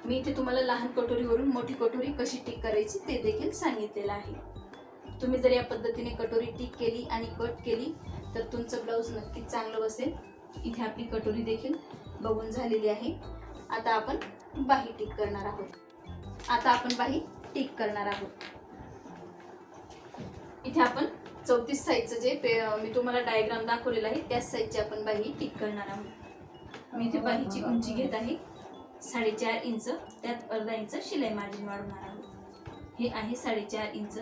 मी इथे तुम्हाला लहान कटोरीवरून मोठी कटोरी कशी टिक करायची ते देखील सांगितलेलं आहे. तुम्ही जर या पद्धतीने कटोरी टिक केली आणि कट केली तर तुमचं ब्लाऊज नक्कीच चांगलं बसेल. इथे आपली कटोरी देखील बघून झालेली आहे. आता आपण बाही टिक करणार आहोत. इथे आपण 34 साईजचं जे मी तुम्हाला डायग्राम दाखवलेला आहे त्याच साईजची आपण बाही टिक करणार आहोत. मी इथे बाहीची उंची घेत आहे 4.5 इंच. त्यात अर्धा इंच शिलाई मार्जिन वाढवणार आहोत. हे आहे 4.5 इंच.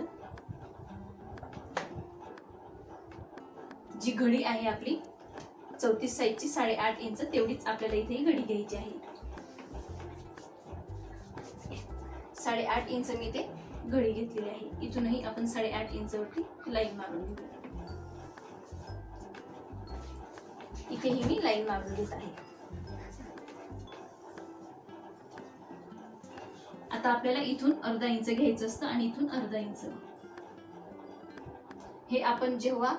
जी घडी आहे आपली 34 साईजची 8.5 इंच तेवढीच आपल्याला इथे घडी घ्यायची आहे. 8.5 इंच मी ते घडी घेतलेली आहे. इथूनही आपण 8.5 इंचवरती लाईन मारून घेऊ. इथेही मी लाईन मारून घेत आहे. आता आपल्याला इथून अर्धा इंच घ्यायचं असतं आणि इथून अर्धा इंच. हे आपण जेव्हा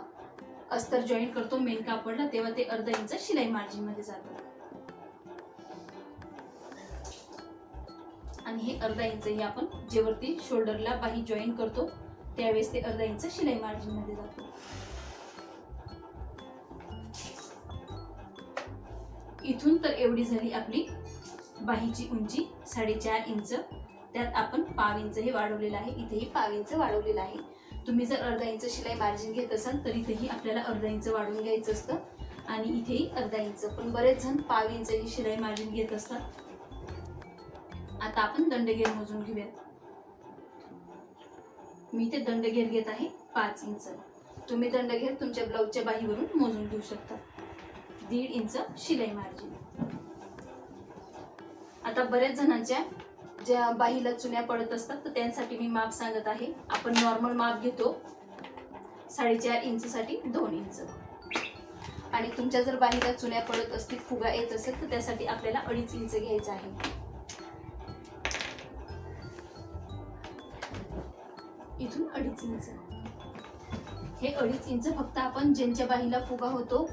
अस्तर जॉईन करतो मेन कापडला तेव्हा ते अर्धा इंच शिलाई मार्जिन मध्ये जातं. आणि हे अर्धा इंच हे आपण जेवरती शोल्डरला बाही जॉईन करतो त्यावेळेस ते अर्धा इंच शिलाई मार्जिन मध्ये जातो. इथून तर एवढी झाली आपली बाहीची उंची 4.5 इंच. त्यात आपण पाव इंच हे वाढवलेलं आहे, इथेही पाव इंच वाढवलेलं आहे. तुम्ही जर अर्धा इंच शिलाई मार्जिन घेत असाल तर इथेही आपल्याला अर्धा इंच वाढवून घ्यायचं असतं आणि इथेही अर्धा इंच, पण बरेच जण पाव इंच ही शिलाई मार्जिन घेत असतात. आता आपण दंडघेर मोजून घेऊयात. मी ते दंडघेर घेत आहे 5 इंच. तुम्ही दंडघेर तुमच्या ब्लाऊजच्या बाहीवरून मोजून घेऊ शकता. 1.5 इंच शिलाई मार्जिन. आता बऱ्याच जणांच्या ज्या बाहीला चुन्या पडत असतात तर त्यांसाठी मी माप सांगत आहे. आपण नॉर्मल माप घेतो 4.5 इंच साठी 2 इंच, आणि तुमच्या जर बाहीला चुन्या पडत असतील, फुगा येत असेल तर त्यासाठी आपल्याला 2.5 इंच घ्यायचं आहे. इथून 2.5 इंच. हे 2.5 इंच फक्त आपण ज्यांच्या बाहीला फुगा होतो,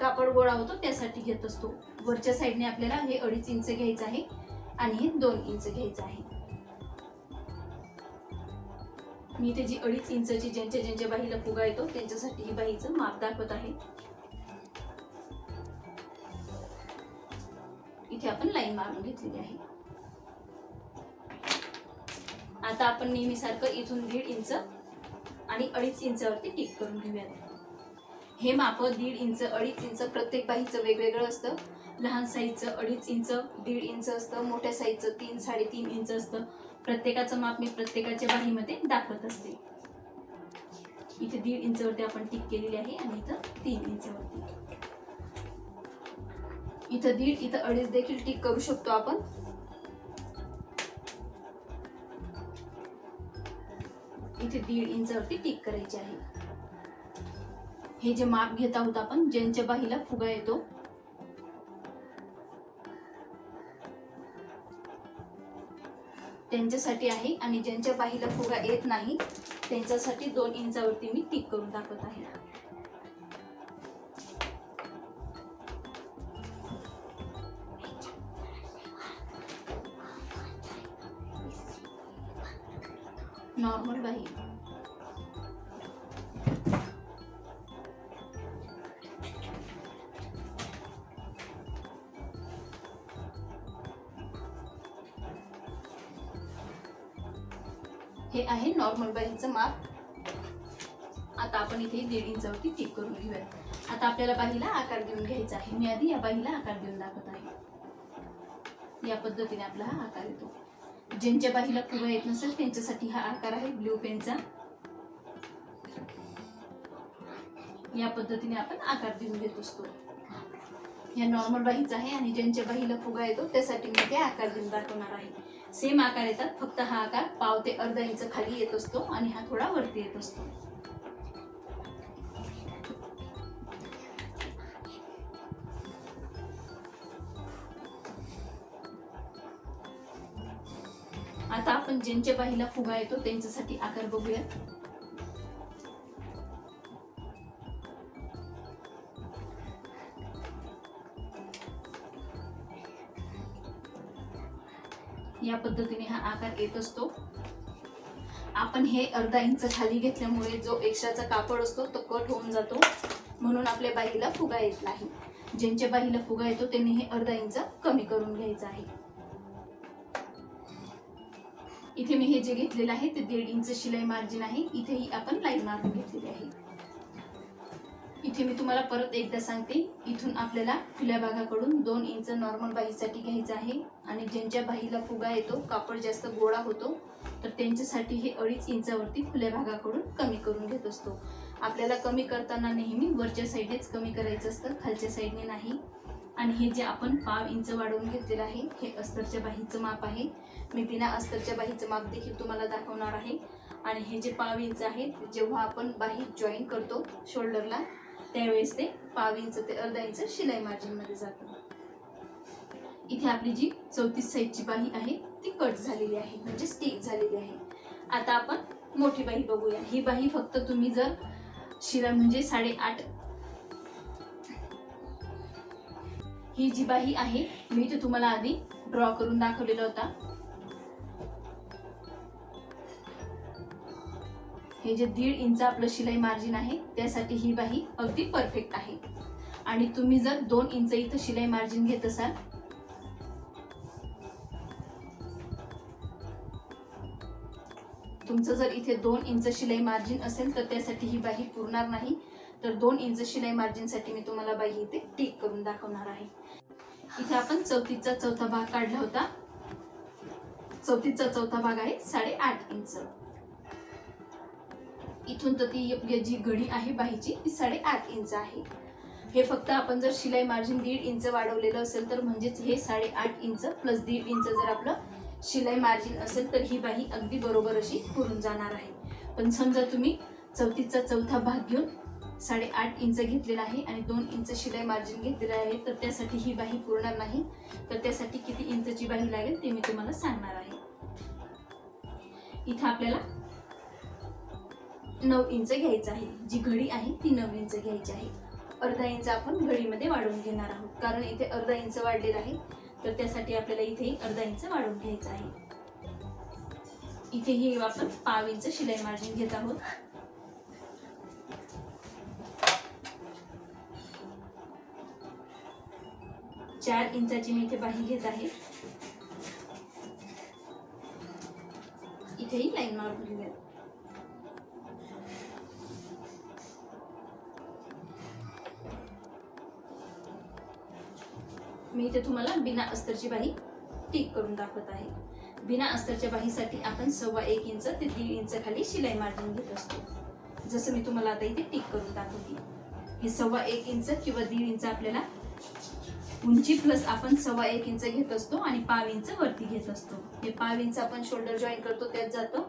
कापड गोळा होतो त्यासाठी घेत असतो. वरच्या साईडने आपल्याला हे 2.5 इंच घ्यायचं आहे आणि हे 2 इंच घ्यायचं आहे. मी इथे जी 2.5 इंचची ज्यांच्या बाहीला फुगा येतो त्यांच्यासाठी ही बाहीचं माप दाखवत आहे. इथे आपण लाईन मारून घेतलेली आहे. आता आपण नेहमीसारखं इथून 1.5 इंच आणि 2.5 इंचावरती टिक करून घेऊयात. हे माप 1.5 इंच 2.5 इंच प्रत्येक बाहीचं वेगवेगळं असतं. लहान साईजचं 2.5 इंच 1.5 इंच असतं, मोठ्या साईजचं 3 3.5 इंच असतं. प्रत्येकाचं माप मी प्रत्येकाच्या बाहीमध्ये दाखवत असते. इथे 1.5 इंचावरती आपण टिक केलेली आहे आणि इथं 3 इंचावरती. इथं 1.5 इथं 2.5 देखील टिक करू शकतो आपण. इथे 1.5 इंचावरती टिक करायची आहे. हे जे माप घेत आहोत आपण ज्यांच्या बाहीला फुगा येतो त्यांच्यासाठी आहे, आणि ज्यांच्या बाहीला फुगा येत नाही त्यांच्यासाठी 2 इंचावरती मी टिक करून दाखवत आहे. नॉर्मल बाही. हे आहे नॉर्मल बाहीचं माप. आता आपण इथे 1.5 इंचावरती टिक करून घेऊयात. आता आपल्याला बाहीला आकार देऊन घ्यायचा आहे. मी आधी या बाहीला आकार देऊन दाखवत आहे. या पद्धतीने आपला हा आकार येतो. ज्यांच्या बाहीला फुगा येत नसेल त्यांच्यासाठी हा आकार आहे ब्ल्यू पेनचा. या पद्धतीने आपण आकार देऊन घेत असतो. या नॉर्मल बाहीचा आहे आणि ज्यांच्या बाहीला फुगा येतो त्यासाठी मी ते आकार देऊन दाखवणार आहे. सेम आकार येतात, फक्त हा आकार पाव ते अर्धा इंच खाली येत असतो आणि हा थोडा वरती येत असतो. आता आपण ज्यांच्या बाहीला फुगा येतो त्यांच्यासाठी आकार बघूया. या पद्धतीने हा आकार येत असतो. आपण हे अर्धा इंच खाली घेतल्यामुळे जो एक्स्ट्राचा कापड असतो तो कट होऊन जातो, म्हणून आपल्या बाहीला फुगा येत नाही. ज्यांच्या बाहीला फुगा येतो त्यांनी हे अर्धा इंच कमी करून घ्यायचं आहे. इथे मी हे जे घेतलेलं आहे ते 1.5 इंच शिलाई मार्जिन आहे. इथेही आपण लाईन मारून घेतलेली आहे. इथे मी तुम्हाला परत एकदा सांगते, इथून आपल्याला खुल्या भागाकडून 2 इंच नॉर्मल बाहीसाठी घ्यायचं आहे, आणि ज्यांच्या बाहीला फुगा येतो, कापड जास्त गोळा होतो, तर त्यांच्यासाठी हे 2.5 इंचावरती खुल्या भागाकडून कमी करून घेत असतो. आपल्याला कमी करताना नेहमी वरच्या साईडनेच कमी करायचं असतं, खालच्या साईडने नाही. आणि हे जे आपण पाव इंच वाढवून घेतलेलं आहे हे अस्तरच्या बाहीचं माप आहे. मी बिना अस्तरच्या बाहीचं माप देखील तुम्हाला दाखवणार आहे. आणि हे जे पाव इंच आहे जेव्हा आपण बाही जॉईन करतो शोल्डरला त्यावेळेस ते पाव इंच ते अर्धा इंच शिलाई मार्जिन मध्ये जातं. इथे आपली जी 34 साईजची बाही आहे ती कट झालेली आहे, म्हणजे स्टिक झालेली आहे. आता आपण मोठी बाही बघूया. ही बाही फक्त तुम्ही जर शिलाई म्हणजे 8.5 ही जी बाही आहे मी ते तुम्हाला आधी ड्रॉ करून दाखवलेला होता. हे जे 1.5 इंच आपलं शिलाई मार्जिन आहे त्यासाठी ही बाही अगदी परफेक्ट आहे. आणि तुम्ही जर 2 इंच इथं शिलाई मार्जिन घेत असाल तुमचं जर इथे 2 इंच शिलाई मार्जिन असेल तर त्यासाठी ही बाही पुरणार नाही. तर 2 इंच शिलाई मार्जिन साठी मी तुम्हाला बाही इथे टिक करून दाखवणार आहे. इथे आपण चौथीचा चौथा भाग काढला होता. चौथीचा चौथा भाग आहे 8.5 इंच. इथून तर ती आपली जी घडी आहे बाहीची ती 8.5 इंच आहे. हे फक्त आपण जर शिलाई मार्जिन 1.5 इंच वाढवलेलं असेल तर म्हणजेच हे 8.5 इंच प्लस 1.5 इंच जर आपलं शिलाई मार्जिन असेल तर ही बाही अगदी बरोबर अशी पुरून जाणार आहे. पण समजा तुम्ही चौथीचा चौथा भाग घेऊन 8.5 इंच घेतलेला आहे आणि 2 इंच शिलाई मार्जिन घेतलेलं आहे तर त्यासाठी ही बाही पुरणार नाही. तर त्यासाठी किती इंचची बाही लागेल ते मी तुम्हाला सांगणार आहे. इथे आपल्याला 9 इंच घ्यायचं आहे. जी घडी आहे ती 9 इंच घ्यायची आहे. अर्धा इंच आपण घडीमध्ये वाढवून घेणार आहोत कारण इथे अर्धा इंच वाढलेला आहे तर त्यासाठी आपल्याला इथे अर्धा इंच वाढवून घ्यायचं आहे. इथेही आपण 1/2 इंच शिलाई मार्जिन घेत आहोत. चार इंचाची मी इथे बाही घेत आहे. इथेही लाईन मारून घेऊया. मी इथे तुम्हाला बिना अस्तरची बाही टिक करून दाखवत आहे. बिना अस्तरच्या बाहीसाठी आपण 1.25 इंच ते 1.5 इंच खाली शिलाई मार्जिन घेत असतो. जसं मी तुम्हाला आता इथे टिक करून दाखवते. हे 1.25 इंच किंवा 1.5 इंच आपल्याला उंची प्लस आपण 1.25 इंच घेत असतो आणि 1/2 इंच वरती घेत असतो. हे 1/2 इंच आपण शोल्डर जॉईन करतो त्यात जातो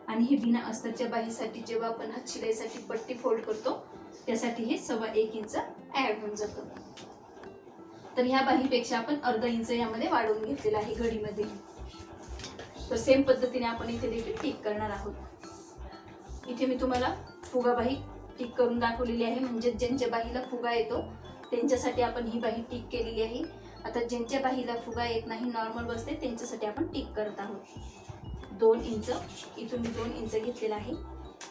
आणि हे बिना अस्तरच्या बाहीसाठी जेव्हा आपण हात शिलाईसाठी पट्टी फोल्ड करतो त्यासाठी हे 1.25 इंच ऍड होऊन जातं. तर ह्या बाहीपेक्षा आपण अर्धा इंच यामध्ये वाढवून घेतलेला आहे घडीमध्ये. तर सेम पद्धतीने आपण इथे देखील टिक करणार आहोत. इथे मी तुम्हाला फुगा बाही टिक करून दाखवलेली आहे. म्हणजे ज्यांच्या बाहीला फुगा येतो त्यांच्यासाठी आपण ही बाही टिक केलेली आहे. आता ज्यांच्या बाहीला फुगा येत नाही नॉर्मल बसते त्यांच्यासाठी आपण टिक करत आहोत. 2 इंच इथून मी 2 इंच घेतलेला आहे.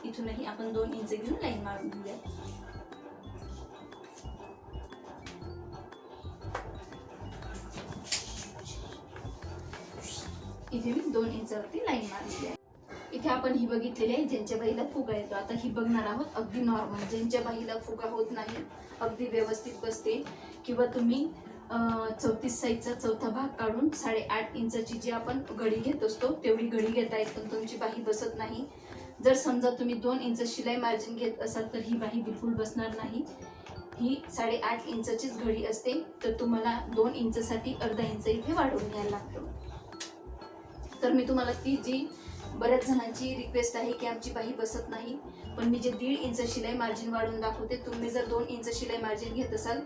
इथूनही आपण 2 इंच घेऊन लाईन मारून घेऊया. इथे मी 2 इंचावरती लाईन मारलेली आहे. इथे आपण ही बघितलेली आहे ज्यांच्या बाहीला फुगा येतो. आता ही बघणार आहोत अगदी नॉर्मल ज्यांच्या बाहीला फुगा होत नाही अगदी व्यवस्थित बसते किंवा तुम्ही 34 साईजचा चौथा भाग काढून 8.5 इंचाची जी आपण घडी घेत असतो तेवढी घडी घेतायत पण तुमची बाही बसत नाही. जर समजा तुम्ही 2 इंच शिलाई मार्जिन घेत असाल तर ही बाही बिलकुल बसणार नाही. ही 8.5 इंचाचीच घडी असते तर तुम्हाला 2 इंचसाठी अर्धा इंच इथे वाढवून घ्यायला लागतं. तर मी तुम्हाला ती जी बऱ्याच जणांची रिक्वेस्ट आहे की आमची बाही बसत नाही पण मी जे 1.5 इंच शिलाई मार्जिन वाढवून दाखवते तुम्ही जर 2 इंच शिलाई मार्जिन घेत असाल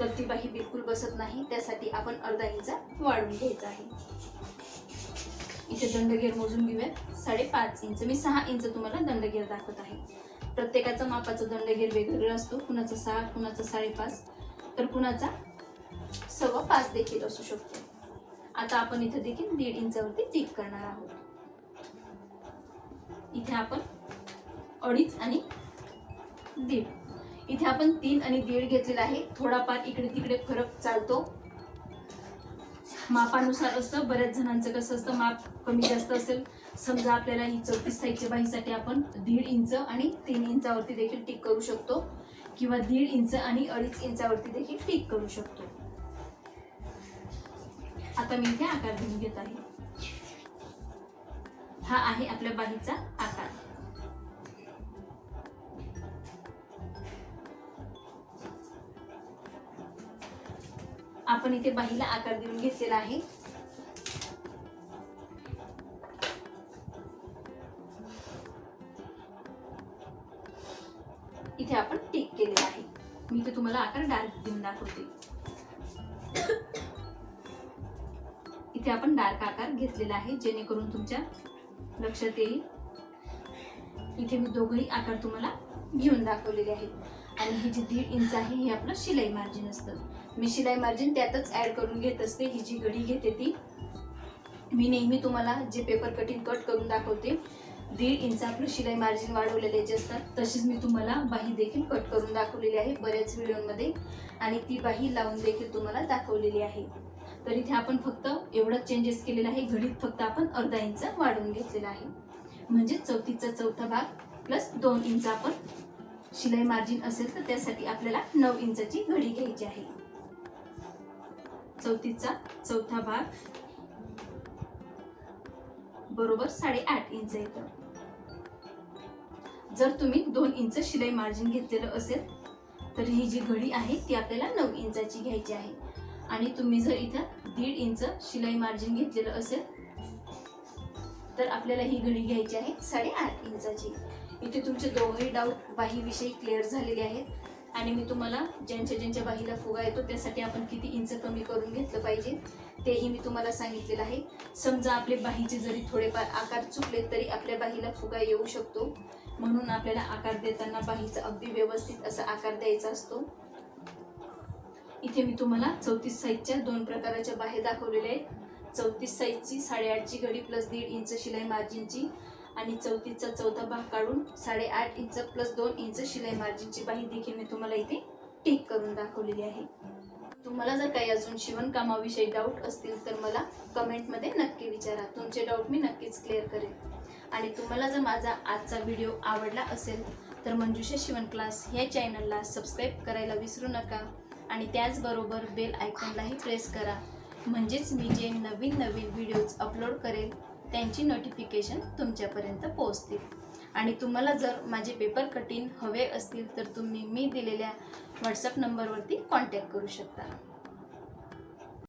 तर ती बाही बिलकुल बसत नाही. त्यासाठी आपण अर्धा इंच वाढवून घ्यायचा आहे. इथे दंडघेर मोजून घेऊया. 5.5 इंच. मी 6 इंच तुम्हाला दंडघेर दाखवत आहे. प्रत्येकाचा मापाचा दंडघेर वेगवेगळा असतो. कुणाचा 6 कुणाचा 5.5 तर कुणाचा 5.25 देखील असू शकतो. आता आपण इथे देखील 1.5 इंचावरती टिक करणार आहोत. इथे आपण 2.5 आणि 1.5 इथे आपण 3 आणि 1.5 घेतलेला आहे. थोडाफार इकडे तिकडे फरक चालतो मापानुसार असतं. बऱ्याच जणांचं कसं असतं माप कमी जास्त असेल. समजा आपल्याला ही 34 साईजच्या बाहीसाठी आपण 1.5 इंच आणि 3 इंचावरती देखील टिक करू शकतो किंवा 1.5 इंच आणि 2.5 इंचावरती देखील टिक करू शकतो. आता मी इथे आकार घेऊन घेत आहे. हा आहे आपल्या बाहीचा आकार. आपण इथे बाहीला आकार देऊन घेतलेला आहे. इथे आपण टिक केलेला आहे. मी इथे तुम्हाला आकार डार्क देऊन दाखवते. इथे आपण डार्क आकार घेतलेला आहे जेणेकरून तुमच्या लक्षात येईल. इथे मी दोघही आकार तुम्हाला घेऊन दाखवलेले आहेत आणि ही जी 1.5 इंच आहे हे आपलं शिलाई मार्जिन असतं. मी शिलाई मार्जिन त्यातच ऍड करून घेत असते. ही जी घडी घेते ती मी नेहमी तुम्हाला जे पेपर कटिंग कट करून दाखवते 1.5 इंच आपलं शिलाई मार्जिन वाढवलेले जे असतात तशीच मी तुम्हाला बाही देखील कट करून दाखवलेली आहे बऱ्याच व्हिडिओमध्ये आणि ती बाही लावून देखील तुम्हाला दाखवलेली आहे. तर इथे आपण फक्त एवढंच चेंजेस केलेलं आहे. घडीत फक्त आपण 1/2 इंच वाढवून घेतलेला आहे. म्हणजे 34चा चौथा भाग प्लस 2 इंच आपण शिलाई मार्जिन असेल तर त्यासाठी आपल्याला 9 इंचाची घडी घ्यायची आहे. 34चा चौथा भाग बरोबर 8.5 इंच येतं. जर तुम्ही 2 इंच शिलाई मार्जिन घेतलेलं असेल तर ही जी घडी आहे ती आपल्याला 9 इंचाची घ्यायची आहे. आणि तुम्ही जर इथं 1.5 इंच शिलाई मार्जिन घेतलेलं असेल तर आपल्याला ही घडी घ्यायची आहे 8.5 इंचाची. इथे तुमचे दोघंही डाऊट बाहीविषयी क्लिअर झालेले आहेत आणि मी तुम्हाला ज्यांच्या बाहीला फुगा येतो त्यासाठी आपण किती इंच कमी करून घेतलं पाहिजे तेही मी तुम्हाला सांगितलेलं आहे. समजा आपले बाहीचे जरी थोडेफार आकार चुकले तरी आपल्या बाहीला फुगा येऊ शकतो, म्हणून आपल्याला आकार देताना बाहीचा अगदी व्यवस्थित असा आकार द्यायचा असतो. इथे मी तुम्हाला 34 साईजच्या 2 प्रकाराच्या बाह्या दाखवलेल्या आहेत. 34 साईजची 8.5ची घडी प्लस 1.5 इंच शिलाई मार्जिनची आणि 34चा चौथा भाग काढून 8.5 इंच प्लस 2 इंच शिलाई मार्जिनची बाही देखील मी तुम्हाला इथे टिक करून दाखवलेली आहे. तुम्हाला जर काही अजून शिवणकामाविषयी डाऊट असतील तर मला कमेंटमध्ये नक्की विचारा. तुमचे डाऊट मी नक्कीच क्लिअर करेन. आणि तुम्हाला जर माझा आजचा व्हिडिओ आवडला असेल तर मंजुषा शिवण क्लास या चॅनलला सबस्क्राईब करायला विसरू नका आणि त्याचबरोबर बेल आयकॉनलाही प्रेस करा, म्हणजेच मी जे नवीन व्हिडिओज अपलोड करेल त्यांची नोटिफिकेशन तुमच्यापर्यंत पोहोचतील. आणि तुम्हाला जर माझे पेपर कटिंग हवे असतील तर तुम्ही मी दिलेल्या व्हॉट्सअप नंबरवरती कॉन्टॅक्ट करू शकता.